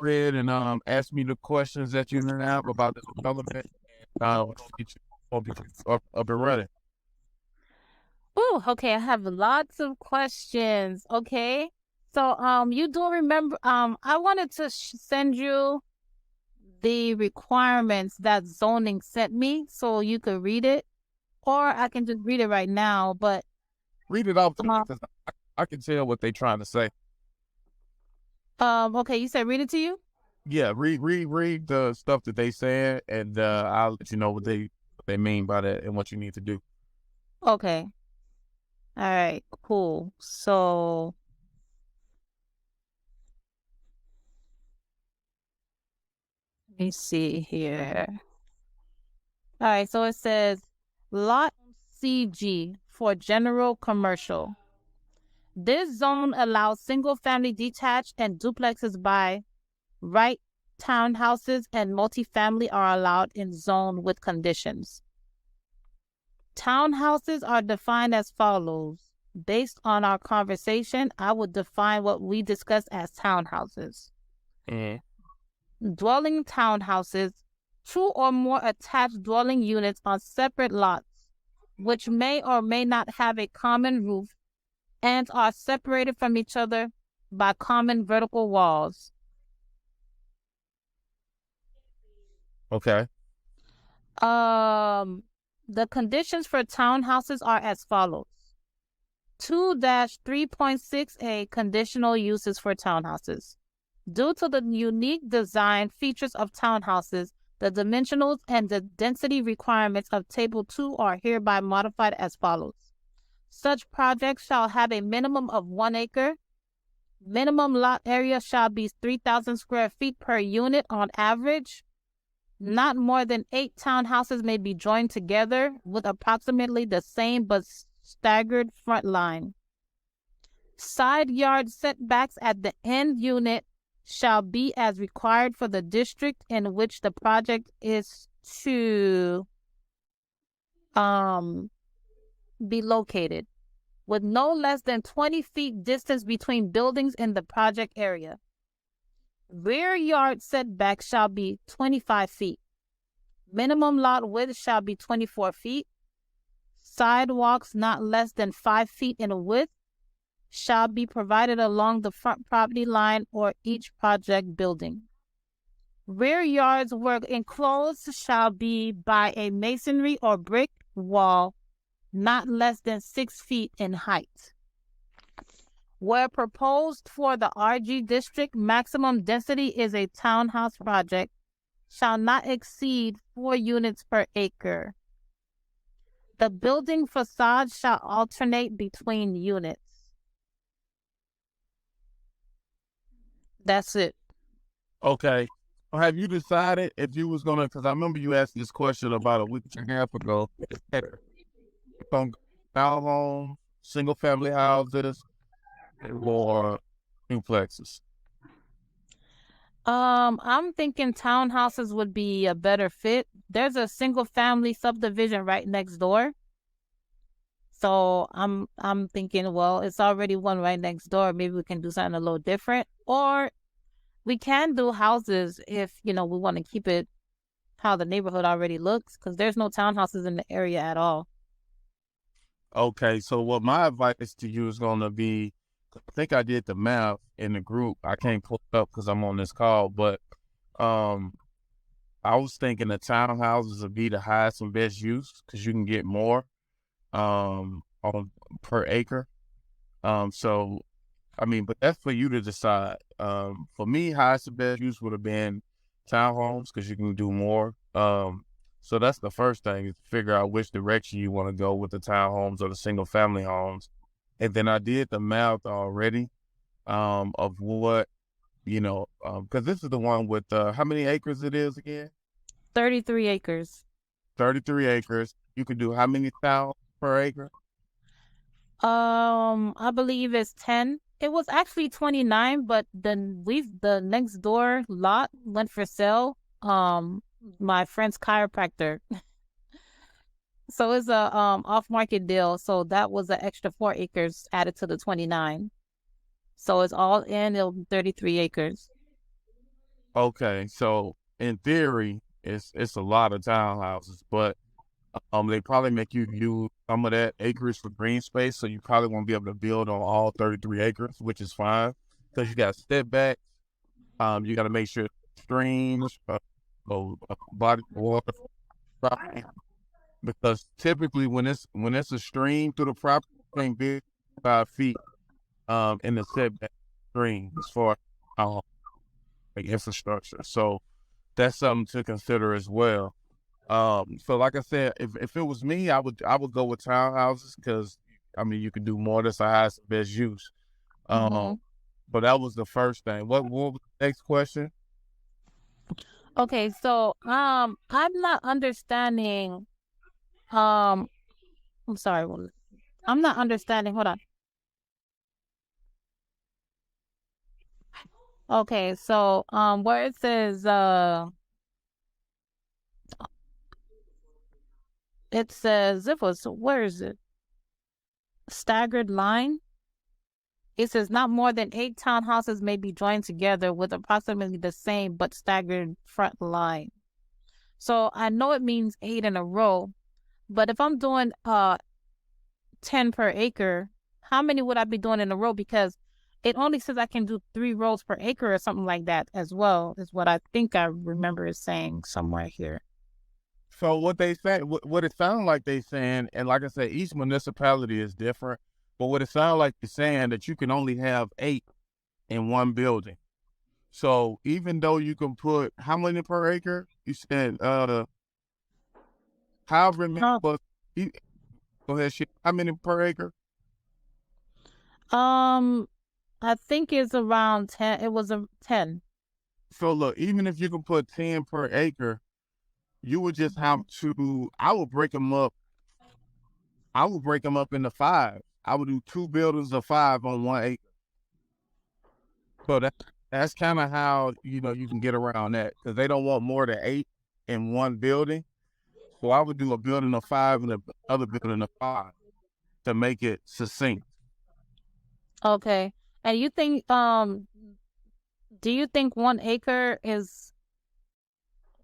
read and ask me the questions that you have about the development. We'll get you up and running. Oh, okay. I have lots of questions. Okay. So, you do remember, I wanted to send you the requirements that zoning sent me so you could read it, or I can just read it right now. But, Read it off to me uh, because I can tell what they're trying to say. okay, you said read it to you? Yeah, read the stuff that they said, and I'll let you know what they mean by that and what you need to do. Okay. All right, cool. So, let me see here. All right, so it says Lot CG for general commercial. This zone allows single-family detached and duplexes by right. Townhouses and multifamily are allowed in zone with conditions. Townhouses are defined as follows. Based on our conversation, I would define what we discussed as townhouses. Mm-hmm. Dwelling townhouses, two or more attached dwelling units on separate lots, which may or may not have a common roof and are separated from each other by common vertical walls. Okay. Um, the conditions for townhouses are as follows. 2-3.6a conditional uses for townhouses. Due to the unique design features of townhouses, the dimensionals and the density requirements of Table 2 are hereby modified as follows. Such projects shall have a minimum of 1 acre. Minimum lot area shall be 3,000 square feet per unit on average. Not more than 8 townhouses may be joined together with approximately the same but staggered front line. Side yard setbacks at the end unit shall be as required for the district in which the project is to be located, with no less than 20 feet distance between buildings in the project area. Rear yard setback shall be 25 feet. Minimum lot width shall be 24 feet. Sidewalks not less than 5 feet in width shall be provided along the front property line or each project building. Rear yards where enclosed shall be by a masonry or brick wall not less than 6 feet in height. Where proposed for the RG district, maximum density is a townhouse project shall not exceed 4 units per acre. The building facade shall alternate between units. That's it. Okay. Well, have you decided if you was gonna? Because I remember you asked this question about a week and a half ago. From townhomes, single family houses, or duplexes. I'm thinking townhouses would be a better fit. There's a single family subdivision right next door. So I'm thinking, well, it's already one right next door. Maybe we can do something a little different. Or we can do houses if, we want to keep it how the neighborhood already looks, because there's no townhouses in the area at all. Okay, so what my advice to you is gonna be, I think I did the math in the group. I can't pull it up because I'm on this call, but um, I was thinking the townhouses would be the highest and best use because you can get more on per acre. So I mean, but that's for you to decide. For me, highest and best use would have been townhomes because you can do more. So that's the first thing is to figure out which direction you want to go with the townhomes or the single family homes. And then I did the math already of what, because this is the one with how many acres it is again? 33 acres. 33 acres. You could do how many towns per acre? I believe it's 10. It was actually 29, but then the next door lot went for sale. My friend's chiropractor. So it's a off market deal. So that was an extra 4 acres added to the 29. So it's all in 33 acres. Okay, so in theory, it's a lot of townhouses, but they probably make you use some of that acreage for green space, so you probably won't be able to build on all 33 acres, which is fine because you got setbacks. You got to make sure streams, body of water, property, because typically when it's a stream through the property, it can't be 5 feet in the setback stream as far as like infrastructure. So that's something to consider as well. So like I said, if it was me, I would go with townhouses because I mean you can do more. That's the highest and best use. Hmm. But that was the first thing. What was the next question? Okay, so I'm not understanding. Um, I'm sorry, I'm not understanding. Hold on. Okay, so where it says it was, where is it? Staggered line. It says not more than 8 townhouses may be joined together with approximately the same but staggered front line. So I know it means 8 in a row, but if I'm doing 10 per acre, how many would I be doing in a row? Because it only says I can do 3 rows per acre or something like that as well, is what I think I remember it saying somewhere here. So what they say, what it sounds like they saying, and like I said, each municipality is different. But what it sounds like they're saying that you can only have 8 in one building. So even though you can put how many per acre? You said however many, Huh. but go ahead, shit. How many per acre? Um, I think it's around 10. It was a 10. So look, even if you can put 10 per acre, you would just have to. I would break them up into 5. I would do 2 buildings of 5 on 1 acre. So that's kind of how you can get around that because they don't want more than 8 in one building. So I would do a building of 5 and the other building of 5 to make it succinct. Okay. And you think do you think 1 acre is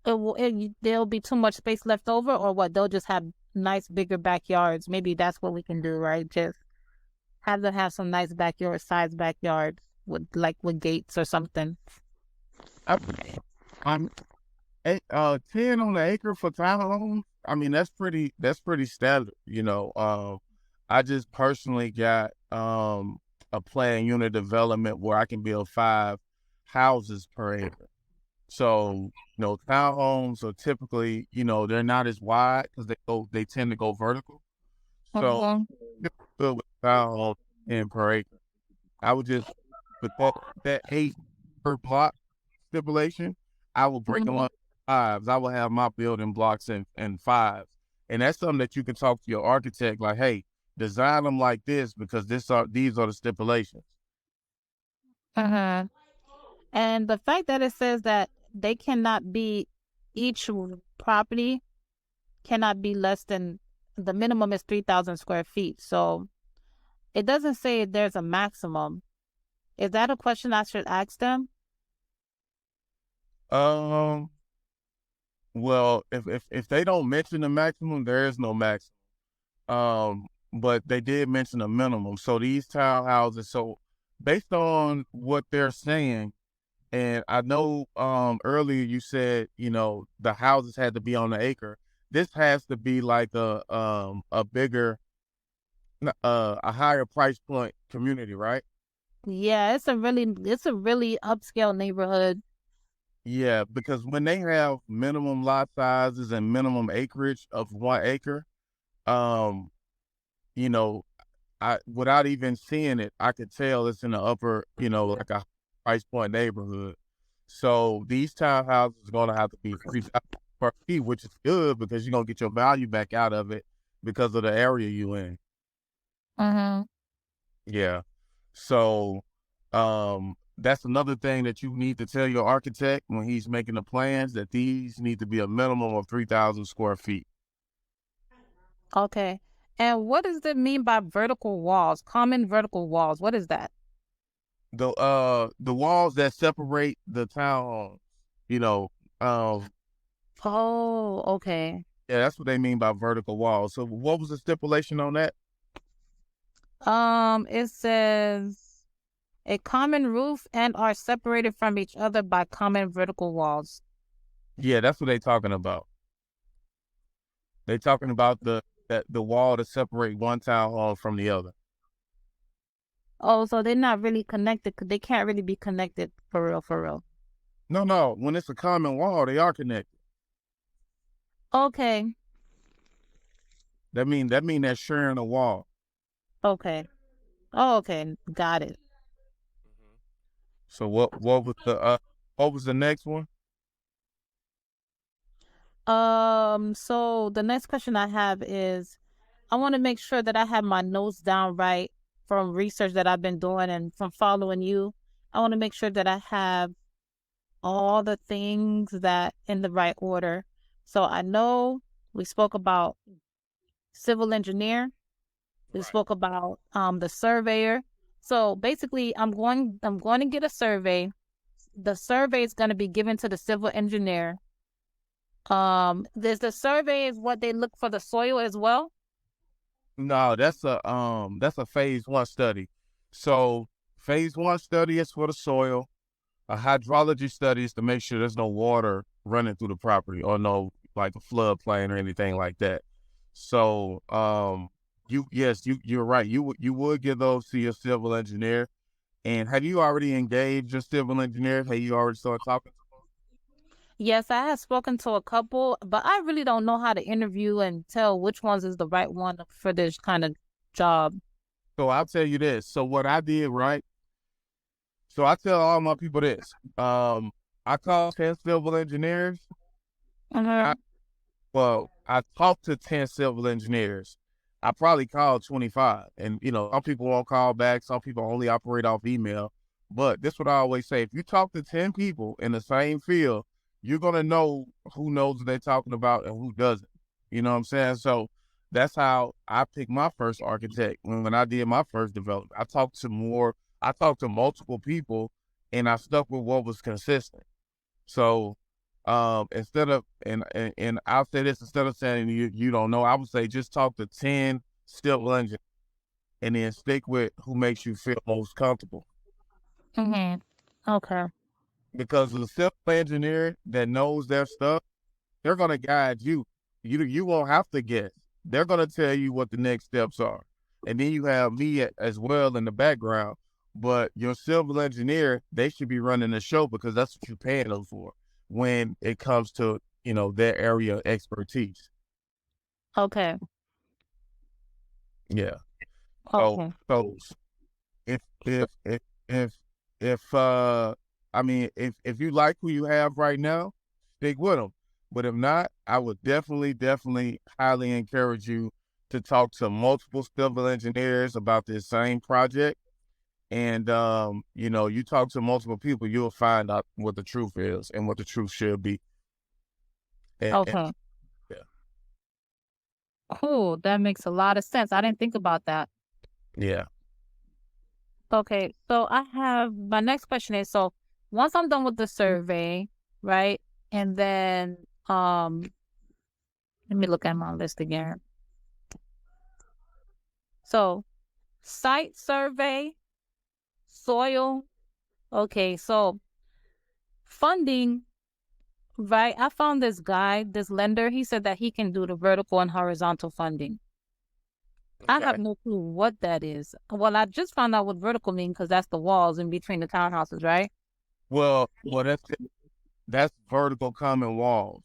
there'll be too much space left over, or what? They'll just have nice bigger backyards. Maybe that's what we can do, right? Just have them have some nice backyard size backyards with gates or something. I, I'm 10 on the acre for townhomes. I mean that's pretty standard. I just personally got a planned unit development where I can build 5 houses per acre. So, townhomes are typically, they're not as wide because they tend to go vertical. So, Mm-hmm. good with townhomes in per acre. I would just with that 8 per block stipulation, I will break them Mm-hmm. up in fives. I will have my building blocks in fives, and that's something that you can talk to your architect like, hey, design them like this because these are the stipulations. Mm-hmm. And the fact that it says that they cannot be each property cannot be less than the minimum is 3,000 square feet. So it doesn't say there's a maximum. Is that a question I should ask them? Um, well, if they don't mention the maximum, there is no maximum. But they did mention a minimum. So these townhouses, so based on what they're saying, and I know earlier you said, the houses had to be on the acre. This has to be like a bigger a higher price point community, right? Yeah, it's a really upscale neighborhood. Yeah, because when they have minimum lot sizes and minimum acreage of 1 acre, um, you know, I without even seeing it, I could tell it's in the upper, like a price point neighborhood. So these townhouses are gonna have to be 3,000 per feet, which is good because you're gonna get your value back out of it because of the area you in. Mm-hmm. Yeah. So that's another thing that you need to tell your architect when he's making the plans that these need to be a minimum of 3,000 square feet. Okay. And what does it mean by vertical walls? Common vertical walls. What is that? The walls that separate the townhomes. You know, Oh, okay. yeah, that's what they mean by vertical walls. So what was the stipulation on that? It says a common roof and are separated from each other by common vertical walls. Yeah, that's what they talking about. They talking about the wall to separate one townhome from the other. Oh, so they're not really connected. They can't really be connected for real, for real. No, no. When it's a common wall, they are connected. Okay, That mean they're sharing a wall. okay. Oh, okay, got it. So what was the next one? So the next question I have is I want to make sure that I have my notes down right from research that I've been doing and from following you. I want to make sure that I have all the things that in the right order. So I know we spoke about civil engineer, we Right. spoke about the surveyor. So basically I'm going to get a survey. The survey is going to be given to the civil engineer. There's the survey is what they look for the soil as well. No, that's a phase one study. So phase one study is for the soil. A hydrology study is to make sure there's no water running through the property or no like a floodplain or anything like that. So you're right. You would give those to your civil engineer. And have you already engaged your civil engineer? Have you already started talking? Yes, I have spoken to a couple, but I really don't know how to interview and tell which ones is the right one for this kind of job. So I'll tell you this. So what I did, right? So I tell all my people this. I call 10 civil engineers. I, Mm-hmm. well, I talked to 10 civil engineers. I probably called 25. And, some people won't call back. Some people only operate off email. But this is what I always say. If you talk to 10 people in the same field, you're going to know who knows what they're talking about and who doesn't. You know what I'm saying? So that's how I picked my first architect. When I did my first development, I talked to multiple people and I stuck with what was consistent. So instead of and I'll say this, instead of saying you don't know, I would say just talk to 10 civil engineers and then stick with who makes you feel most comfortable. Mm-hmm. Okay. Because the civil engineer that knows their stuff, they're gonna guide you. You won't have to guess. They're gonna tell you what the next steps are. And then you have me as well in the background. But your civil engineer, they should be running the show because that's what you're paying them for when it comes to, their area of expertise. Okay. Yeah. So Okay. so if if if if if I mean if you like who you have right now, stick with them. But if not, I would definitely highly encourage you to talk to multiple civil engineers about this same project. And you talk to multiple people, you'll find out what the truth is and what the truth should be. And Okay. yeah, Cool. That makes a lot of sense. I didn't think about that. yeah. Okay. So I have my next question is so once I'm done with the survey, right? And then let me look at my list again. So site survey, soil. Okay, so funding, right? I found this guy, this lender. He said that he can do the vertical and horizontal funding. I have Okay. no clue what that is. Well, I just found out what vertical means because that's the walls in between the townhouses, right? Well, that's vertical common walls.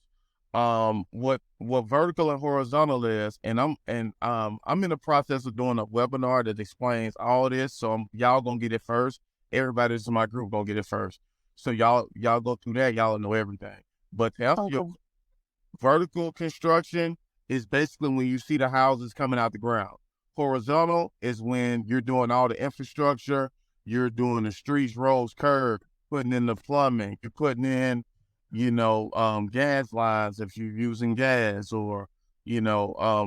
What vertical and horizontal is, and I'm in the process of doing a webinar that explains all this. So y'all gonna get it first. Everybody that's in my group gonna get it first. So y'all go through that. Y'all know everything. But to answer your Okay. vertical construction is basically when you see the houses coming out the ground. Horizontal is when you're doing all the infrastructure, you're doing the streets, roads, curb, putting in the plumbing, you're putting in, gas lines if you're using gas or,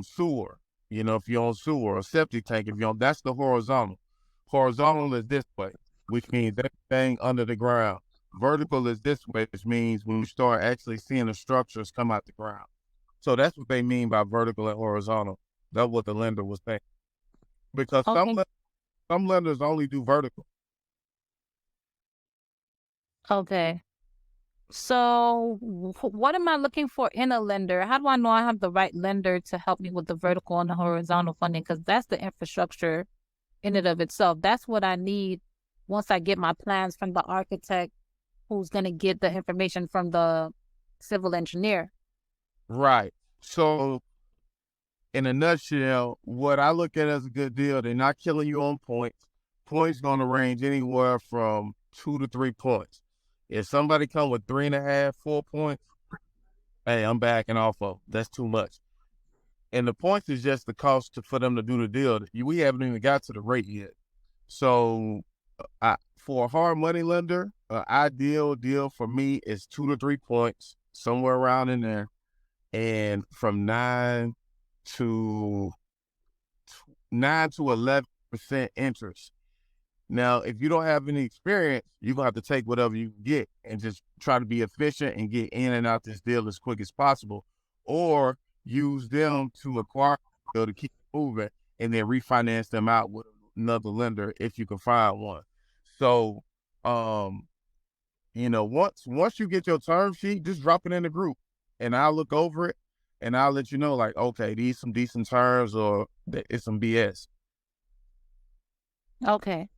sewer, if you're on sewer or septic tank, if you're that's the horizontal. Horizontal is this way, which means everything under the ground. Vertical is this way, which means when you start actually seeing the structures come out the ground. So that's what they mean by vertical and horizontal. That's what the lender was saying. Because Okay. some lenders only do vertical. Okay. So, what am I looking for in a lender? How do I know I have the right lender to help me with the vertical and the horizontal funding? Because that's the infrastructure in and of itself. That's what I need once I get my plans from the architect, who's going to get the information from the civil engineer. Right. So, in a nutshell, what I look at as a good deal, they're not killing you on points. Points going to range anywhere from 2 to 3 points. If somebody come with 3.5, 4 points, hey, I'm backing off of. That's too much. And the points is just the cost for them to do the deal. We haven't even got to the rate yet. So, for a hard money lender, an ideal deal for me is 2 to 3 points, somewhere around in there, and from 9 to 11% interest. Now, if you don't have any experience, you're gonna have to take whatever you can get and just try to be efficient and get in and out this deal as quick as possible, or use them to acquire the deal to keep it moving and then refinance them out with another lender if you can find one. So, once you get your term sheet, just drop it in the group and I'll look over it and I'll let you know, like, okay, these some decent terms or it's some BS. Okay.